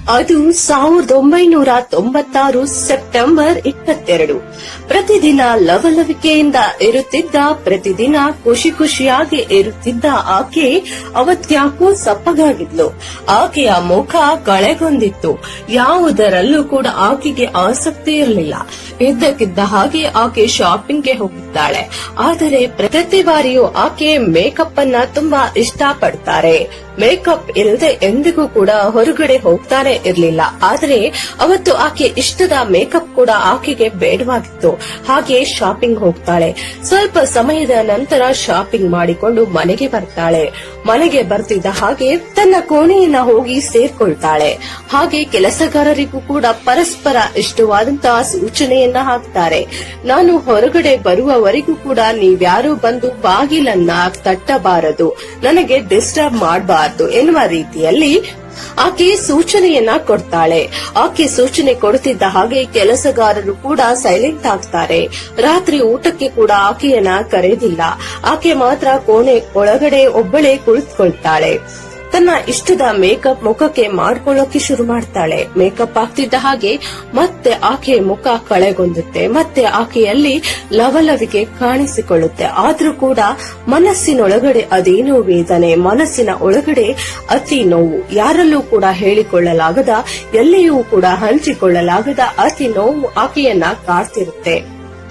ಅದು 1996 ಸೆಪ್ಟೆಂಬರ್ 22. ಪ್ರತಿದಿನ ಲವಲವಿಕೆಯಿಂದ ಇರುತ್ತಿದ್ದ, ಪ್ರತಿದಿನ ಖುಷಿ ಖುಷಿಯಾಗಿ ಇರುತ್ತಿದ್ದ ಆಕೆ ಅವತ್ಯಾಕೋ ಸಪ್ಪಗಾಗಿದ್ಲು. ಆಕೆಯ ಮುಖ ಕಳೆಗೊಂಡಿತ್ತು. ಯಾವುದರಲ್ಲೂ ಕೂಡ ಆಕೆಗೆ ಆಸಕ್ತಿ ಇರಲಿಲ್ಲ. ಇದ್ದಕ್ಕಿದ್ದ ಹಾಗೆ ಆಕೆ ಶಾಪಿಂಗ್ಗೆ ಹೋಗಿದ್ದಾಳೆ. ಆದರೆ ಪ್ರತಿ ಬಾರಿಯೂ ಆಕೆ ಮೇಕಪ್ ಅನ್ನ ತುಂಬಾ ಇಷ್ಟಪಡ್ತಾರೆ. ಮೇಕಪ್ ಇಲ್ಲದೆ ಎಂದಿಗೂ ಕೂಡ ಹೊರಗಡೆ ಹೋಗ್ತಾನೆ ಇರಲಿಲ್ಲ. ಆದರೆ ಅವತ್ತು ಆಕೆ ಇಷ್ಟದ ಮೇಕಪ್ ಕೂಡ ಆಕೆಗೆ ಬೇಡವಾಗಿತ್ತು. ಹಾಗೆ ಶಾಪಿಂಗ್ ಹೋಗ್ತಾಳೆ. ಸ್ವಲ್ಪ ಸಮಯದ ನಂತರ ಶಾಪಿಂಗ್ ಮಾಡಿಕೊಂಡು ಮನೆಗೆ ಬರ್ತಾಳೆ. ಮನೆಗೆ ಬರ್ತಿದ್ದ ಹಾಗೆ ತನ್ನ ಕೋಣೆಯನ್ನ ಹೋಗಿ ಸೇರ್ಕೊಳ್ತಾಳೆ. ಹಾಗೆ ಕೆಲಸಗಾರರಿಗೂ ಕೂಡ ಪರಸ್ಪರ ಇಷ್ಟವಾದಂತಹ ಸೂಚನೆಯನ್ನ ಹಾಕ್ತಾರೆ. ನಾನು ಹೊರಗಡೆ ಬರುವವರೆಗೂ ಕೂಡ ನೀವ್ಯಾರೂ ಬಂದು ಬಾಗಿಲನ್ನ ತಟ್ಟಬಾರದು, ನನಗೆ ಡಿಸ್ಟರ್ಬ್ ಮಾಡಬಾರದು ಎನ್ನುವ ರೀತಿಯಲ್ಲಿ ಆಕೆ ಸೂಚನೆಯನ್ನ ಕೊಡ್ತಾಳೆ. ಆಕೆ ಸೂಚನೆ ಕೊಡುತ್ತಿದ್ದ ಹಾಗೆ ಕೆಲಸಗಾರರು ಕೂಡ ಸೈಲೆಂಟ್ ಆಗ್ತಾರೆ. ರಾತ್ರಿ ಊಟಕ್ಕೆ ಕೂಡ ಆಕೆಯನ್ನ ಕರೆದಿಲ್ಲ. ಆಕೆ ಮಾತ್ರ ಕೋಣೆ ಒಳಗಡೆ ಒಬ್ಬಳೇ ಕುಳಿತುಕೊಳ್ತಾಳೆ. ತನ್ನ ಇಷ್ಟದ ಮೇಕಪ್ ಮುಖಕ್ಕೆ ಮಾಡ್ಕೊಳ್ಳೋಕೆ ಶುರು ಮಾಡ್ತಾಳೆ. ಮೇಕಪ್ ಆಗ್ತಿದ್ದ ಹಾಗೆ ಮತ್ತೆ ಆಕೆಯ ಮುಖ ಕಳೆಗೊಂಡುತ್ತೆ. ಮತ್ತೆ ಆಕೆಯಲ್ಲಿ ಲವಲವಿಕೆ ಕಾಣಿಸಿಕೊಳ್ಳುತ್ತೆ. ಆದ್ರೂ ಕೂಡ ಮನಸ್ಸಿನೊಳಗಡೆ ಅದೇನೋ ವೇದನೆ, ಮನಸ್ಸಿನ ಒಳಗಡೆ ಅತಿ ನೋವು, ಯಾರಲ್ಲೂ ಕೂಡ ಹೇಳಿಕೊಳ್ಳಲಾಗದ, ಎಲ್ಲಿಯೂ ಕೂಡ ಹಂಚಿಕೊಳ್ಳಲಾಗದ ಅತಿ ನೋವು ಆಕೆಯನ್ನ ಕಾಡ್ತಿರುತ್ತೆ.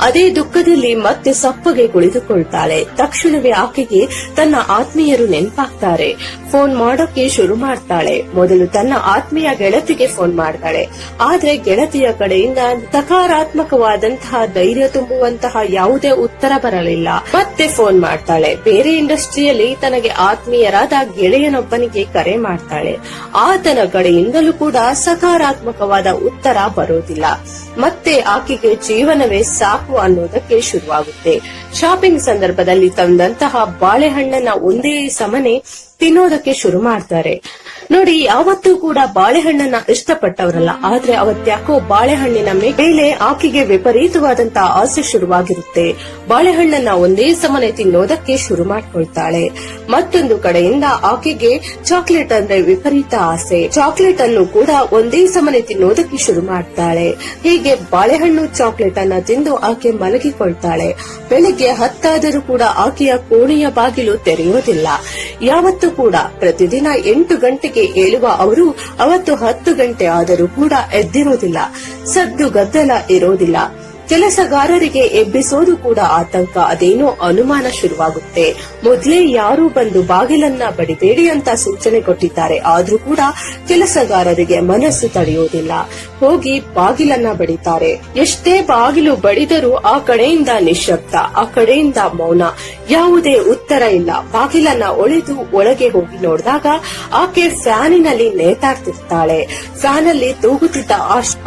ಅದೇ ದುಃಖದಲ್ಲಿ ಮತ್ತೆ ಸಪ್ಪಗೆ ಕುಳಿತುಕೊಳ್ತಾಳೆ. ತಕ್ಷಣವೇ ಆಕೆಗೆ ತನ್ನ ಆತ್ಮೀಯರು ನೆನಪಾಗ್ತಾರೆ. ಫೋನ್ ಮಾಡೋಕೆ ಶುರು ಮಾಡ್ತಾಳೆ. ಮೊದಲು ತನ್ನ ಆತ್ಮೀಯ ಗೆಳತಿಗೆ ಫೋನ್ ಮಾಡ್ತಾಳೆ. ಆದ್ರೆ ಗೆಳತಿಯ ಕಡೆಯಿಂದ ಸಕಾರಾತ್ಮಕವಾದಂತಹ ಧೈರ್ಯ ತುಂಬುವಂತಹ ಯಾವುದೇ ಉತ್ತರ ಬರಲಿಲ್ಲ. ಮತ್ತೆ ಫೋನ್ ಮಾಡ್ತಾಳೆ. ಬೇರೆ ಇಂಡಸ್ಟ್ರಿಯಲ್ಲಿ ತನಗೆ ಆತ್ಮೀಯರಾದ ಗೆಳೆಯನೊಬ್ಬನಿಗೆ ಕರೆ ಮಾಡ್ತಾಳೆ. ಆತನ ಕಡೆಯಿಂದಲೂ ಕೂಡ ಸಕಾರಾತ್ಮಕವಾದ ಉತ್ತರ ಬರೋದಿಲ್ಲ. ಮತ್ತೆ ಆಕೆಗೆ ಜೀವನವೇ ಸಾಕು ಅನ್ನೋದಕ್ಕೆ ಶುರುವಾಗುತ್ತೆ. ಶಾಪಿಂಗ್ ಸಂದರ್ಭದಲ್ಲಿ ತಂದಂತಹ ಬಾಳೆಹಣ್ಣನ್ನ ಒಂದೇ ಸಮನೆ ತಿನ್ನೋದಕ್ಕೆ ಶುರು ಮಾಡ್ತಾರೆ. ನೋಡಿ, ಯಾವತ್ತೂ ಕೂಡ ಬಾಳೆಹಣ್ಣನ್ನ ಇಷ್ಟಪಟ್ಟವರಲ್ಲ. ಆದ್ರೆ ಅವತ್ಯಾಕೋ ಬಾಳೆಹಣ್ಣಿನ ಮೇಲೆ ಆಕೆಗೆ ವಿಪರೀತವಾದಂತಹ ಆಸೆ ಶುರುವಾಗಿರುತ್ತೆ. ಬಾಳೆಹಣ್ಣನ್ನ ಒಂದೇ ಸಮನೆ ತಿನ್ನೋದಕ್ಕೆ ಶುರು ಮಾಡ್ಕೊಳ್ತಾಳೆ. ಮತ್ತೊಂದು ಕಡೆಯಿಂದ ಆಕೆಗೆ ಚಾಕ್ಲೇಟ್ ಅಂದ್ರೆ ವಿಪರೀತ ಆಸೆ. ಚಾಕ್ಲೇಟ್ ಅನ್ನು ಕೂಡ ಒಂದೇ ಸಮನೆ ತಿನ್ನೋದಕ್ಕೆ ಶುರು ಮಾಡ್ತಾಳೆ. ಹೀಗೆ ಬಾಳೆಹಣ್ಣು ಚಾಕ್ಲೇಟ್ ಅನ್ನ ತಿಂದು ಆಕೆ ಮಲಗಿಕೊಳ್ತಾಳೆ. ಬೆಳಿಗ್ಗೆ 10 ಕೂಡ ಆಕೆಯ ಕೋಣೆಯ ಬಾಗಿಲು ತೆರೆಯೋದಿಲ್ಲ. ಯಾವತ್ತೂ ಕೂಡ ಪ್ರತಿದಿನ 8 ಗಂಟೆಗೆ ಏಳುವ ಅವರು ಅವತ್ತು 10 ಗಂಟೆ ಆದರೂ ಕೂಡ ಎದ್ದಿರೋದಿಲ್ಲ. ಸದ್ದು ಗದ್ದಲ ಇರೋದಿಲ್ಲ. ಕೆಲಸಗಾರರಿಗೆ ಎಬ್ಬಿಸೋದು ಕೂಡ ಆತಂಕ, ಅದೇನೋ ಅನುಮಾನ ಶುರುವಾಗುತ್ತೆ. ಮೊದಲೇ ಯಾರೂ ಬಂದು ಬಾಗಿಲನ್ನ ಬಡಿಬೇಡಿ ಅಂತ ಸೂಚನೆ ಕೊಟ್ಟಿದ್ದಾರೆ. ಆದ್ರೂ ಕೂಡ ಕೆಲಸಗಾರರಿಗೆ ಮನಸ್ಸು ತಡೆಯೋದಿಲ್ಲ. ಹೋಗಿ ಬಾಗಿಲನ್ನ ಬಡಿತಾರೆ. ಎಷ್ಟೇ ಬಾಗಿಲು ಬಡಿದರೂ ಆ ಕಡೆಯಿಂದ ನಿಶ್ಶಬ್ದ, ಆ ಕಡೆಯಿಂದ ಮೌನ, ಯಾವುದೇ ಉತ್ತರ ಇಲ್ಲ. ಬಾಗಿಲನ್ನ ಒಳೆದು ಒಳಗೆ ಹೋಗಿ ನೋಡಿದಾಗ ಆಕೆ ಫ್ಯಾನಿನಲ್ಲಿ ನೇತಾಡ್ತಿರ್ತಾಳೆ. ಫ್ಯಾನ್ ಅಲ್ಲಿ ತೂಗುತ್ತಿದ್ದ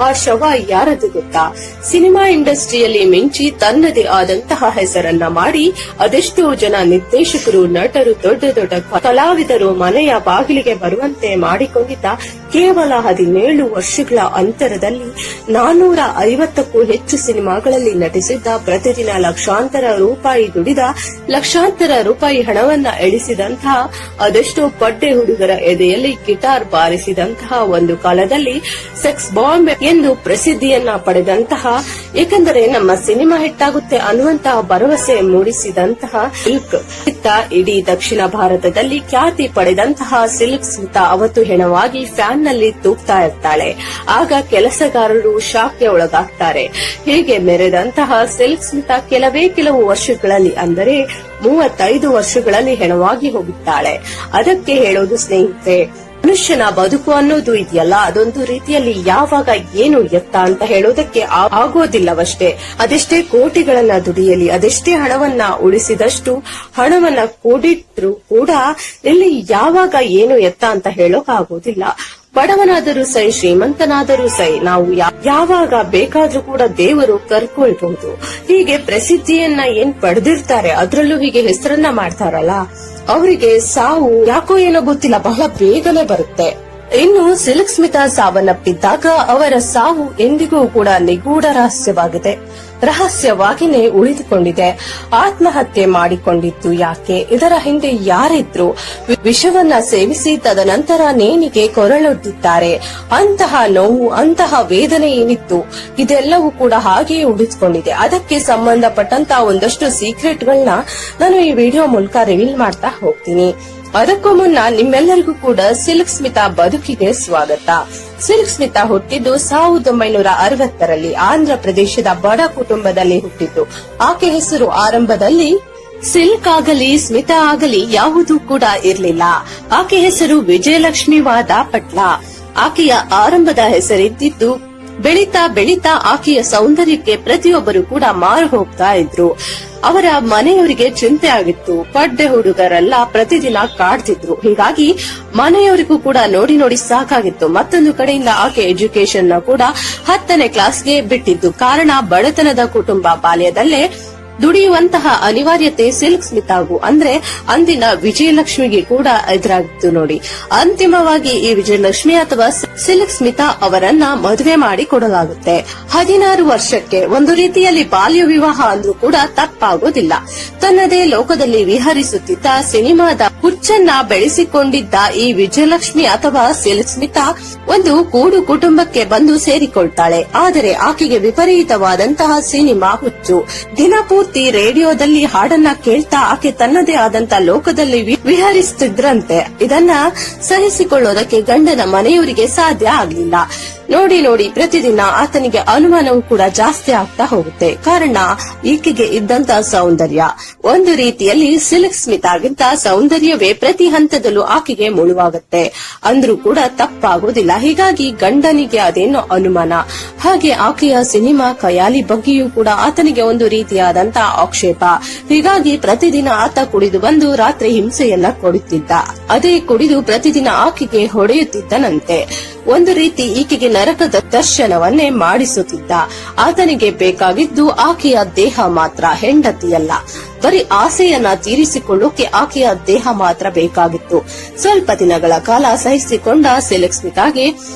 ಆ ಶವ ಯಾರದು ಗೊತ್ತಾ? ಸಿನಿಮಾ ಇಂಡಸ್ಟ್ರಿಯಲ್ಲಿ ಮಿಂಚಿ ತನ್ನದೇ ಆದಂತಹ ಹೆಸರನ್ನ ಮಾಡಿ ಅದೆಷ್ಟೋ ಜನ ನಿರ್ದೇಶಕರು, ನಟರು, ದೊಡ್ಡ ದೊಡ್ಡ ಕಲಾವಿದರು ಮನೆಯ ಬಾಗಿಲಿಗೆ ಬರುವಂತೆ ಮಾಡಿಕೊಂಡಿದ್ದ ಕೇವಲ 17 ವರ್ಷಗಳ ಅಂತರದಲ್ಲಿ 450ಕ್ಕೂ ಹೆಚ್ಚು ಸಿನಿಮಾಗಳಲ್ಲಿ ನಟಿಸಿದ್ದ, ಪ್ರತಿದಿನ ಲಕ್ಷಾಂತರ ರೂಪಾಯಿ ದುಡಿದ, ಲಕ್ಷಾಂತರ ರೂಪಾಯಿ ಹಣವನ್ನ ಎಳಿಸಿದಂತಹ, ಅದೆಷ್ಟೋ ಪಡ್ಡೆ ಹುಡುಗರ ಎದೆಯಲ್ಲಿ ಗಿಟಾರ್ ಬಾರಿಸಿದಂತಹ, ಒಂದು ಕಾಲದಲ್ಲಿ ಸೆಕ್ಸ್ ಬಾಂಬ್ ಎಂದು ಪ್ರಸಿದ್ಧಿಯನ್ನ ಪಡೆದಂತಹ, ಏಕೆಂದರೆ ನಮ್ಮ ಸಿನಿಮಾ ಹಿಟ್ಟಾಗುತ್ತೆ ಅನ್ನುವಂತಹ ಭರವಸೆ ಮೂಡಿಸಿದಂತಹ ಸಿಲ್ಕ್ ಸ್ಮಿತಾ, ಇಡೀ ದಕ್ಷಿಣ ಭಾರತದಲ್ಲಿ ಖ್ಯಾತಿ ಪಡೆದಂತಹ ಸಿಲ್ಕ್ ಸ್ಮಿತಾ ಅವತ್ತು ಹೆಣವಾಗಿ ಫ್ಯಾನ್ ನಲ್ಲಿ ತೂಗ್ತಾ ಇರ್ತಾಳೆ. ಆಗ ಕೆಲಸಗಾರರು ಶಾಕ್ಗೆ ಒಳಗಾಗ್ತಾರೆ. ಹೀಗೆ ಮೆರೆದಂತಹ ಸಿಲ್ಕ್ ಸ್ಮಿತಾ ಕೆಲವು ವರ್ಷಗಳಲ್ಲಿ, ಅಂದರೆ 35 ವರ್ಷಗಳಲ್ಲಿ ಹೆಣವಾಗಿ ಹೋಗುತ್ತಾಳೆ. ಅದಕ್ಕೆ ಹೇಳೋದು ಸ್ನೇಹಿತರೆ, ಮನುಷ್ಯನ ಬದುಕು ಅನ್ನೋದು ಇದೆಯಲ್ಲ, ಅದೊಂದು ರೀತಿಯಲ್ಲಿ ಯಾವಾಗ ಏನು ಎತ್ತ ಅಂತ ಹೇಳೋದಕ್ಕೆ ಆಗೋದಿಲ್ಲವಷ್ಟೇ. ಅದೆಷ್ಟೇ ಕೋಟಿಗಳನ್ನ ದುಡಿಯಲಿ, ಅದೆಷ್ಟೇ ಹಣವನ್ನ ಉಳಿಸಿದಷ್ಟು ಹಣವನ್ನ ಕೂಡಿಟ್ರು ಕೂಡ ಇಲ್ಲಿ ಯಾವಾಗ ಏನು ಎತ್ತ ಅಂತ ಹೇಳೋಕಾಗೋದಿಲ್ಲ. ಬಡವನಾದರೂ ಸೈ, ಶ್ರೀಮಂತನಾದರೂ ಸೈ, ನಾವು ಯಾವಾಗ ಬೇಕಾದ್ರೂ ಕೂಡ ದೇವರು ಕರ್ಕೊಳ್ಬಹುದು. ಹೀಗೆ ಪ್ರಸಿದ್ಧಿಯನ್ನ ಏನ್ ಪಡೆದಿರ್ತಾರೆ, ಅದ್ರಲ್ಲೂ ಹೀಗೆ ಹೆಸರನ್ನ ಮಾಡ್ತಾರಲ್ಲ, ಅವರಿಗೆ ಸಾವು ಯಾಕೋ ಏನೋ ಗೊತ್ತಿಲ್ಲ, ಬಹಳ ಬೇಗನೆ ಬರುತ್ತೆ. ಇನ್ನು ಸಿಲ್ಕ್ ಸ್ಮಿತಾ ಸಾವನ್ನಪ್ಪಿದ್ದಾಗ ಅವರ ಸಾವು ಎಂದಿಗೂ ಕೂಡ ನಿಗೂಢ ರಹಸ್ಯವಾಗಿನೇ ಉಳಿದುಕೊಂಡಿದೆ. ಆತ್ಮಹತ್ಯೆ ಮಾಡಿಕೊಂಡಿದ್ದು ಯಾಕೆ, ಇದರ ಹಿಂದೆ ಯಾರಿದ್ರು, ವಿಷವನ್ನ ಸೇವಿಸಿ ತದನಂತರ ನೇಣಿಗೆ ಕೊರಳೊಡ್ಡಿದ್ದಾರೆ, ಅಂತಹ ನೋವು ಅಂತಹ ವೇದನೆ ಏನಿತ್ತು ಇದೆಲ್ಲವೂ ಕೂಡ ಹಾಗೆಯೇ ಉಳಿದುಕೊಂಡಿದೆ. ಅದಕ್ಕೆ ಸಂಬಂಧಪಟ್ಟಂತಹ ಒಂದಷ್ಟು ಸೀಕ್ರೆಟ್ಗಳನ್ನ ನಾನು ಈ ವಿಡಿಯೋ ಮೂಲಕ ರಿವೀಲ್ ಮಾಡ್ತಾ ಹೋಗ್ತೀನಿ. ಅದಕ್ಕೂ ಮುನ್ನ ನಿಮ್ಮೆಲ್ಲರಿಗೂ ಕೂಡ ಸಿಲ್ಕ್ ಸ್ಮಿತಾ ಬದುಕಿಗೆ ಸ್ವಾಗತ. ಸಿಲ್ಕ್ ಸ್ಮಿತಾ ಹುಟ್ಟಿದ್ದು 1960ರಲ್ಲಿ ಆಂಧ್ರ ಪ್ರದೇಶದ ಬಡ ಕುಟುಂಬದಲ್ಲಿ ಹುಟ್ಟಿದ್ದು. ಆಕೆ ಹೆಸರು ಆರಂಭದಲ್ಲಿ ಸಿಲ್ಕ್ ಆಗಲಿ ಸ್ಮಿತಾ ಆಗಲಿ ಯಾವುದೂ ಕೂಡ ಇರಲಿಲ್ಲ. ಆಕೆ ಹೆಸರು ವಿಜಯಲಕ್ಷ್ಮಿ ವಾದಾಪಟ್ಲ. ಆಕೆಯ ಆರಂಭದ ಹೆಸರಿದ್ದಿದ್ದು ಬೆಳೀತಾ ಬೆಳೀತಾ ಆಕೆಯ ಸೌಂದರ್ಯಕ್ಕೆ ಪ್ರತಿಯೊಬ್ಬರು ಕೂಡ ಮಾರು ಹೋಗ್ತಾ ಇದ್ರು. ಅವರ ಮನೆಯವರಿಗೆ ಚಿಂತೆ ಆಗಿತ್ತು. ಪಡ್ಡೆ ಹುಡುಗರೆಲ್ಲ ಪ್ರತಿದಿನ ಕಾಡ್ತಿದ್ರು. ಹೀಗಾಗಿ ಮನೆಯವರಿಗೂ ಕೂಡ ನೋಡಿ ನೋಡಿ ಸಾಕಾಗಿತ್ತು. ಮತ್ತೊಂದು ಕಡೆಯಿಂದ ಆಕೆ ಎಜುಕೇಶನ್ ನ ಕೂಡ 10ನೇ ಕ್ಲಾಸ್ಗೆ ಬಿಟ್ಟಿದ್ದು. ಕಾರಣ ಬಡತನದ ಕುಟುಂಬ. ಬಾಲ್ಯದಲ್ಲೇ ದುಡಿಯುವಂತಹ ಅನಿವಾರ್ಯತೆ ಸಿಲ್ಕ್ ಸ್ಮಿತಾಗೂ ಅಂದ್ರೆ ಅಂದಿನ ವಿಜಯಲಕ್ಷ್ಮಿಗೆ ಕೂಡ ಎದುರಾಗಿತ್ತು ನೋಡಿ. ಅಂತಿಮವಾಗಿ ಈ ವಿಜಯಲಕ್ಷ್ಮಿ ಅಥವಾ ಸಿಲ್ಕ್ ಸ್ಮಿತಾ ಅವರನ್ನ ಮದುವೆ ಮಾಡಿ ಕೊಡಲಾಗುತ್ತೆ. 16 ವರ್ಷಕ್ಕೆ ಒಂದು ರೀತಿಯಲ್ಲಿ ಬಾಲ್ಯ ವಿವಾಹ ಅಂದ್ರೂ ಕೂಡ ತಪ್ಪಾಗೋದಿಲ್ಲ. ತನ್ನದೇ ಲೋಕದಲ್ಲಿ ವಿಹರಿಸುತ್ತಿದ್ದ ಸಿನಿಮಾದ ಹುಚ್ಚನ್ನ ಬೆಳೆಸಿಕೊಂಡಿದ್ದ ಈ ವಿಜಯಲಕ್ಷ್ಮಿ ಅಥವಾ ಸಿಲ್ಕ್ ಸ್ಮಿತಾ ಒಂದು ಕೂಡು ಕುಟುಂಬಕ್ಕೆ ಬಂದು ಸೇರಿಕೊಳ್ತಾಳೆ. ಆದರೆ ಆಕೆಗೆ ವಿಪರೀತವಾದಂತಹ ಸಿನಿಮಾ ಹುಚ್ಚು. ದಿನಪೂರ್ತಿ ರೇಡಿಯೋದಲ್ಲಿ ಹಾಡನ್ನ ಕೇಳ್ತಾ ಆಕೆ ತನ್ನದೇ ಆದಂತ ಲೋಕದಲ್ಲಿ ವಿಹರಿಸುತ್ತಿದ್ರಂತೆ. ಇದನ್ನ ಸಹಿಸಿಕೊಳ್ಳೋದಕ್ಕೆ ಗಂಡನ ಮನೆಯವರಿಗೆ ಸಾಧ್ಯ ಆಗ್ಲಿಲ್ಲ. ನೋಡಿ ನೋಡಿ ಪ್ರತಿದಿನ ಆತನಿಗೆ ಅನುಮಾನವೂ ಕೂಡ ಜಾಸ್ತಿ ಆಗ್ತಾ ಹೋಗುತ್ತೆ. ಕಾರಣ ಈಕೆಗೆ ಇದ್ದಂತ ಸೌಂದರ್ಯ. ಒಂದು ರೀತಿಯಲ್ಲಿ ಸಿಲ್ಕ್ ಸ್ಮಿತಾಗಿಂತ ಸೌಂದರ್ಯವೇ ಪ್ರತಿ ಹಂತದಲ್ಲೂ ಆಕೆಗೆ ಮುಳುವಾಗುತ್ತೆ ಅಂದ್ರೂ ಕೂಡ ತಪ್ಪಾಗೋದಿಲ್ಲ. ಹೀಗಾಗಿ ಗಂಡನಿಗೆ ಅದೇನೋ ಅನುಮಾನ. ಹಾಗೆ ಆಕೆಯ ಸಿನಿಮಾ ಖಯಾಲಿ ಬಗ್ಗೆಯೂ ಕೂಡ ಆತನಿಗೆ ಒಂದು ರೀತಿಯಾದಂತ ಆಕ್ಷೇಪ. ಹೀಗಾಗಿ ಪ್ರತಿದಿನ ಆತ ಕುಡಿದು ಬಂದು ರಾತ್ರಿ ಹಿಂಸೆಯನ್ನ ಕೊಡುತ್ತಿದ್ದ. ಅದೇ ಕುಡಿದು ಪ್ರತಿದಿನ ಆಕೆಗೆ ಹೊಡೆಯುತ್ತಿದ್ದನಂತೆ. ಒಂದು ರೀತಿ ಈಕೆಗೆ ನರಕದ ದರ್ಶನವನ್ನೇ ಮಾಡಿಸುತ್ತಿದ್ದ. ಆತನಿಗೆ ಬೇಕಾಗಿದ್ದು ಆಕೆಯ ದೇಹ ಮಾತ್ರ, ಹೆಂಡತಿಯಲ್ಲ. ಬರೀ ಆಸೆಯನ್ನ ತೀರಿಸಿಕೊಳ್ಳೋಕೆ ಆಕೆಯ ದೇಹ ಮಾತ್ರ ಬೇಕಾಗಿತ್ತು. ಸ್ವಲ್ಪ ದಿನಗಳ ಕಾಲ ಸಹಿಸಿಕೊಂಡ ಸಿಲ್ಕ್ ಸ್ಮಿತಾಗೆ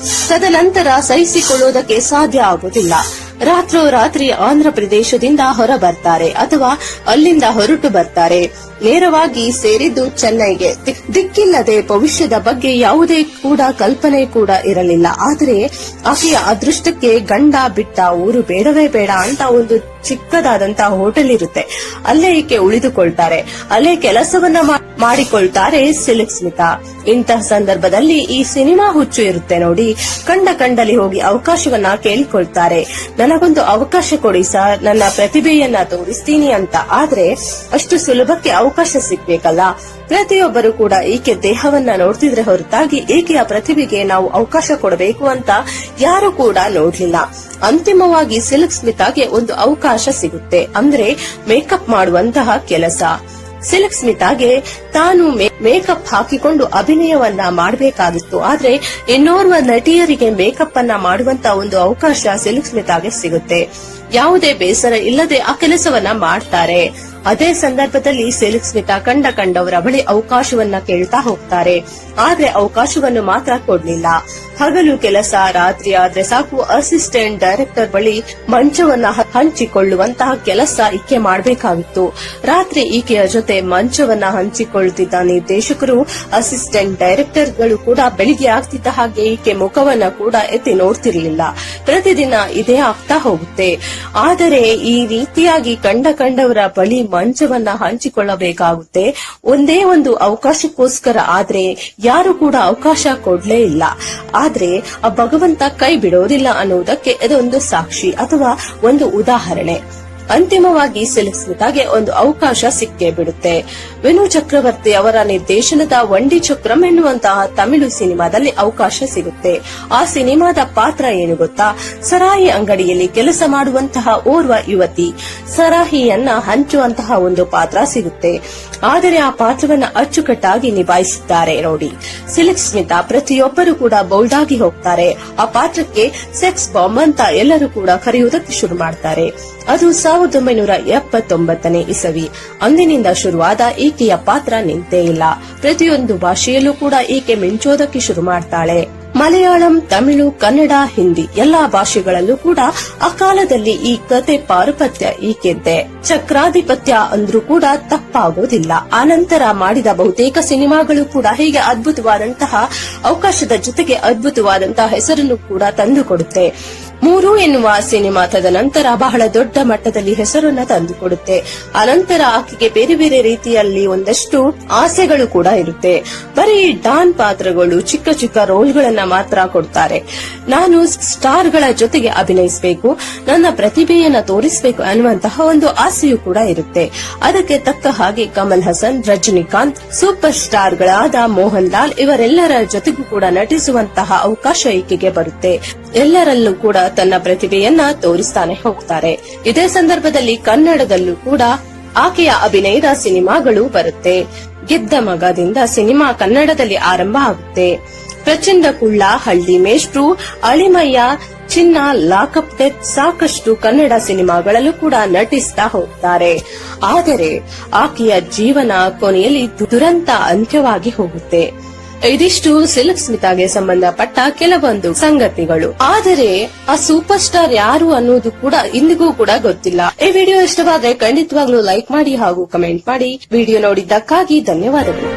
ತದನಂತರ ಸಹಿಸಿಕೊಳ್ಳುವುದಕ್ಕೆ ಸಾಧ್ಯ ಆಗುವುದಿಲ್ಲ. ರಾತ್ರೋರಾತ್ರಿ ಆಂಧ್ರ ಪ್ರದೇಶದಿಂದ ಹೊರ ಬರ್ತಾರೆ ಅಥವಾ ಅಲ್ಲಿಂದ ಹೊರಟು ಬರ್ತಾರೆ. ನೇರವಾಗಿ ಸೇರಿದ್ದು ಚೆನ್ನೈಗೆ. ದಿಕ್ಕಿಲ್ಲದೆ ಭವಿಷ್ಯದ ಬಗ್ಗೆ ಯಾವುದೇ ಕೂಡ ಕಲ್ಪನೆ ಕೂಡ ಇರಲಿಲ್ಲ. ಆದರೆ ಆಕೆಯ ಅದೃಷ್ಟಕ್ಕೆ ಗಂಡ ಬಿಟ್ಟ ಊರು ಬೇಡವೇ ಬೇಡ ಅಂತ ಒಂದು ಚಿಕ್ಕದಾದಂತಹ ಹೋಟೆಲ್ ಇರುತ್ತೆ. ಅಲ್ಲೇ ಈಕೆ ಉಳಿದುಕೊಳ್ತಾರೆ. ಅಲ್ಲೇ ಕೆಲಸವನ್ನ ಮಾಡಿಕೊಳ್ತಾರೆ ಸಿಲ್ಕ್ ಸ್ಮಿತಾ. ಇಂತಹ ಸಂದರ್ಭದಲ್ಲಿ ಈ ಸಿನಿಮಾ ಹುಚ್ಚು ಇರುತ್ತೆ ನೋಡಿ. ಕಂಡಲ್ಲಿ ಹೋಗಿ ಅವಕಾಶವನ್ನ ಕೇಳಿಕೊಳ್ತಾರೆ. ನನಗೊಂದು ಅವಕಾಶ ಕೊಡಿ ಸರ್, ನನ್ನ ಪ್ರತಿಭೆಯನ್ನ ತೋರಿಸ್ತೀನಿ ಅಂತ. ಆದ್ರೆ ಅಷ್ಟು ಸುಲಭಕ್ಕೆ ಅವಕಾಶ ಸಿಗ್ಬೇಕಲ್ಲ. ಪ್ರತಿಯೊಬ್ಬರು ಕೂಡ ಈಕೆ ದೇಹವನ್ನ ನೋಡ್ತಿದ್ರೆ ಹೊರತಾಗಿ ಈಕೆಯ ಪ್ರತಿಭೆಗೆ ನಾವು ಅವಕಾಶ ಕೊಡಬೇಕು ಅಂತ ಯಾರು ಕೂಡ ನೋಡ್ಲಿಲ್ಲ. ಅಂತಿಮವಾಗಿ ಸಿಲ್ಕ್ ಸ್ಮಿತಾಗೆ ಒಂದು ಅವಕಾಶ ಸಿಗುತ್ತೆ. ಅಂದ್ರೆ ಮೇಕಪ್ ಮಾಡುವಂತಹ ಕೆಲಸ. ಸಿಲ್ಕ್ ಸ್ಮಿತಾಗೆ ತಾನು ಮೇಕಪ್ ಹಾಕಿಕೊಂಡು ಅಭಿನಯವನ್ನ ಮಾಡಬೇಕಾಗಿತ್ತು. ಆದ್ರೆ ಇನ್ನೋರ್ವ ನಟಿಯರಿಗೆ ಮೇಕಪ್ ಅನ್ನ ಮಾಡುವಂತ ಒಂದು ಅವಕಾಶ ಸಿಲ್ಕ್ ಸ್ಮಿತಾಗೆ ಸಿಗುತ್ತೆ. ಯಾವುದೇ ಬೇಸರ ಇಲ್ಲದೆ ಆ ಕೆಲಸವನ್ನ ಮಾಡ್ತಾರೆ. ಅದೇ ಸಂದರ್ಭದಲ್ಲಿ ಸಿಲ್ಕ್ ಸ್ಮಿತಾ ಕಂಡವರ ಬಳಿ ಅವಕಾಶವನ್ನ ಕೇಳ್ತಾ ಹೋಗ್ತಾರೆ. ಆದ್ರೆ ಅವಕಾಶವನ್ನು ಮಾತ್ರ ಕೊಡ್ಲಿಲ್ಲ. ಹಗಲು ಕೆಲಸ, ರಾತ್ರಿ ಆದ್ರೆ ಸಾಕು ಅಸಿಸ್ಟೆಂಟ್ ಡೈರೆಕ್ಟರ್ ಬಳಿ ಮಂಚವನ್ನ ಹಂಚಿಕೊಳ್ಳುವಂತಹ ಕೆಲಸ ಈಕೆ ಮಾಡಬೇಕಾಗಿತ್ತು. ರಾತ್ರಿ ಈಕೆಯ ಜೊತೆ ಮಂಚವನ್ನ ಹಂಚಿಕೊಳ್ಳುತ್ತಿದ್ದ ನಿರ್ದೇಶಕರು, ಅಸಿಸ್ಟೆಂಟ್ ಡೈರೆಕ್ಟರ್ಗಳು ಕೂಡ ಬೆಳಿಗ್ಗೆ ಆಗ್ತಿದ್ದ ಹಾಗೆ ಈಕೆ ಮುಖವನ್ನ ಕೂಡ ಎತ್ತಿ ನೋಡ್ತಿರ್ಲಿಲ್ಲ. ಪ್ರತಿದಿನ ಇದೇ ಆಗ್ತಾ ಹೋಗುತ್ತೆ. ಆದರೆ ಈ ರೀತಿಯಾಗಿ ಕಂಡವರ ಬಳಿ ಮಂಚವನ್ನ ಹಂಚಿಕೊಳ್ಳಬೇಕಾಗುತ್ತೆ ಒಂದೇ ಒಂದು ಅವಕಾಶಕ್ಕೋಸ್ಕರ. ಆದ್ರೆ ಯಾರು ಕೂಡ ಅವಕಾಶ ಕೊಡ್ಲೇ ಇಲ್ಲ. ಆದ್ರೆ ಆ ಭಗವಂತ ಕೈ ಬಿಡೋದಿಲ್ಲ ಅನ್ನುವುದಕ್ಕೆ ಇದೊಂದು ಸಾಕ್ಷಿ ಅಥವಾ ಒಂದು ಉದಾಹರಣೆ. ಅಂತಿಮವಾಗಿ ಸಿಲ್ಕ್ ಸ್ಮಿತಾಗೆ ಒಂದು ಅವಕಾಶ ಸಿಕ್ಕೇ ಬಿಡುತ್ತೆ. ವಿನು ಚಕ್ರವರ್ತಿ ಅವರ ನಿರ್ದೇಶನದ ವಂಡಿ ಚಕ್ರಂ ಎನ್ನುವಂತಹ ತಮಿಳು ಸಿನಿಮಾದಲ್ಲಿ ಅವಕಾಶ ಸಿಗುತ್ತೆ. ಆ ಸಿನಿಮಾದ ಪಾತ್ರ ಏನು ಗೊತ್ತಾ? ಸರಾಯಿ ಅಂಗಡಿಯಲ್ಲಿ ಕೆಲಸ ಮಾಡುವಂತಹ ಓರ್ವ ಯುವತಿ. ಸರಾಯಿಯನ್ನ ಹಂಚುವಂತಹ ಒಂದು ಪಾತ್ರ ಸಿಗುತ್ತೆ. ಆದರೆ ಆ ಪಾತ್ರವನ್ನ ಅಚ್ಚುಕಟ್ಟಾಗಿ ನಿಭಾಯಿಸಿದ್ದಾರೆ ನೋಡಿ ಸಿಲ್ಕ್ ಸ್ಮಿತಾ. ಪ್ರತಿಯೊಬ್ಬರು ಕೂಡ ಬೌಲ್ಡ್ ಆಗಿ ಹೋಗ್ತಾರೆ. ಆ ಪಾತ್ರಕ್ಕೆ ಸೆಕ್ಸ್ ಬಾಂಬ್ ಅಂತ ಎಲ್ಲರೂ ಕೂಡ ಕರೆಯುವುದಕ್ಕೆ ಶುರು ಮಾಡ್ತಾರೆ. ಅದು 1979ನೇ ಇಸವಿ. ಅಂದಿನಿಂದ ಶುರುವಾದ ಈಕೆಯ ಪಾತ್ರ ನಿಂತೇ ಇಲ್ಲ. ಪ್ರತಿಯೊಂದು ಭಾಷೆಯಲ್ಲೂ ಕೂಡ ಈಕೆ ಮಿಂಚೋದಕ್ಕೆ ಶುರು ಮಾಡ್ತಾಳೆ. ಮಲಯಾಳಂ, ತಮಿಳು, ಕನ್ನಡ, ಹಿಂದಿ ಎಲ್ಲಾ ಭಾಷೆಗಳಲ್ಲೂ ಕೂಡ ಆ ಕಾಲದಲ್ಲಿ ಈ ಕತೆ ಪಾರುಪತ್ಯ ಈಕೆದ್ದೆ. ಚಕ್ರಾಧಿಪತ್ಯ ಅಂದ್ರೂ ಕೂಡ ತಪ್ಪಾಗೋದಿಲ್ಲ. ಆನಂತರ ಮಾಡಿದ ಬಹುತೇಕ ಸಿನಿಮಾಗಳು ಕೂಡ ಹೀಗೆ ಅದ್ಭುತವಾದಂತಹ ಅವಕಾಶದ ಜೊತೆಗೆ ಅದ್ಭುತವಾದಂತಹ ಹೆಸರನ್ನು ಕೂಡ ತಂದುಕೊಡುತ್ತೆ. 3 ಎನ್ನುವ ಸಿನಿಮಾ ತದನಂತರ ಬಹಳ ದೊಡ್ಡ ಮಟ್ಟದಲ್ಲಿ ಹೆಸರನ್ನ ತಂದುಕೊಡುತ್ತೆ. ಅನಂತರ ಆಕೆಗೆ ಬೇರೆ ಬೇರೆ ರೀತಿಯಲ್ಲಿ ಒಂದಷ್ಟು ಆಸೆಗಳು ಕೂಡ ಇರುತ್ತೆ. ಬರೀ ಡಾನ್ ಪಾತ್ರಗಳು, ಚಿಕ್ಕ ಚಿಕ್ಕ ರೋಲ್ಗಳನ್ನ ಮಾತ್ರ ಕೊಡ್ತಾರೆ. ನಾನು ಸ್ಟಾರ್ಗಳ ಜೊತೆಗೆ ಅಭಿನಯಿಸಬೇಕು, ನನ್ನ ಪ್ರತಿಭೆಯನ್ನ ತೋರಿಸಬೇಕು ಅನ್ನುವಂತಹ ಒಂದು ಆಸೆಯೂ ಕೂಡ ಇರುತ್ತೆ. ಅದಕ್ಕೆ ತಕ್ಕ ಹಾಗೆ ಕಮಲ್ ಹಸನ್, ರಜನಿಕಾಂತ್, ಸೂಪರ್ ಸ್ಟಾರ್ಗಳಾದ ಮೋಹನ್ ಲಾಲ್ ಇವರೆಲ್ಲರ ಜೊತೆಗೂ ಕೂಡ ನಟಿಸುವಂತಹ ಅವಕಾಶ ಈಕೆಗೆ ಬರುತ್ತೆ. ಎಲ್ಲರಲ್ಲೂ ಕೂಡ ತನ್ನ ಪ್ರತಿಭೆಯನ್ನ ತೋರಿಸ್ತಾನೆ ಹೋಗ್ತಾರೆ. ಇದೇ ಸಂದರ್ಭದಲ್ಲಿ ಕನ್ನಡದಲ್ಲೂ ಕೂಡ ಆಕೆಯ ಅಭಿನಯದ ಸಿನಿಮಾಗಳು ಬರುತ್ತೆ. ಗೆದ್ದ ಮಗದಿಂದ ಸಿನಿಮಾ ಕನ್ನಡದಲ್ಲಿ ಆರಂಭ ಆಗುತ್ತೆ. ಪ್ರಚಂಡ ಕುಳ್ಳ, ಹಳ್ಳಿ ಮೇಷ್ಟ್ರು, ಅಳಿಮಯ್ಯ, ಚಿನ್ನ, ಲಾಕಪ್ ಡೆತ್ ಸಾಕಷ್ಟು ಕನ್ನಡ ಸಿನಿಮಾಗಳಲ್ಲೂ ಕೂಡ ನಟಿಸ್ತಾ ಹೋಗ್ತಾರೆ. ಆದರೆ ಆಕೆಯ ಜೀವನ ಕೊನೆಯಲ್ಲಿ ದುರಂತ ಅಂತ್ಯವಾಗಿ ಹೋಗುತ್ತೆ. ಇದಿಷ್ಟು ಸಿಲ್ಕ್ ಸ್ಮಿತಾಗೆ ಸಂಬಂಧಪಟ್ಟ ಕೆಲವೊಂದು ಸಂಗತಿಗಳು. ಆದರೆ ಆ ಸೂಪರ್ ಸ್ಟಾರ್ ಯಾರು ಅನ್ನೋದು ಕೂಡ ಇಂದಿಗೂ ಕೂಡ ಗೊತ್ತಿಲ್ಲ. ಈ ವಿಡಿಯೋ ಇಷ್ಟವಾದ್ರೆ ಖಂಡಿತವಾಗ್ಲೂ ಲೈಕ್ ಮಾಡಿ ಹಾಗೂ ಕಮೆಂಟ್ ಮಾಡಿ. ವಿಡಿಯೋ ನೋಡಿದ್ದಕ್ಕಾಗಿ ಧನ್ಯವಾದಗಳು.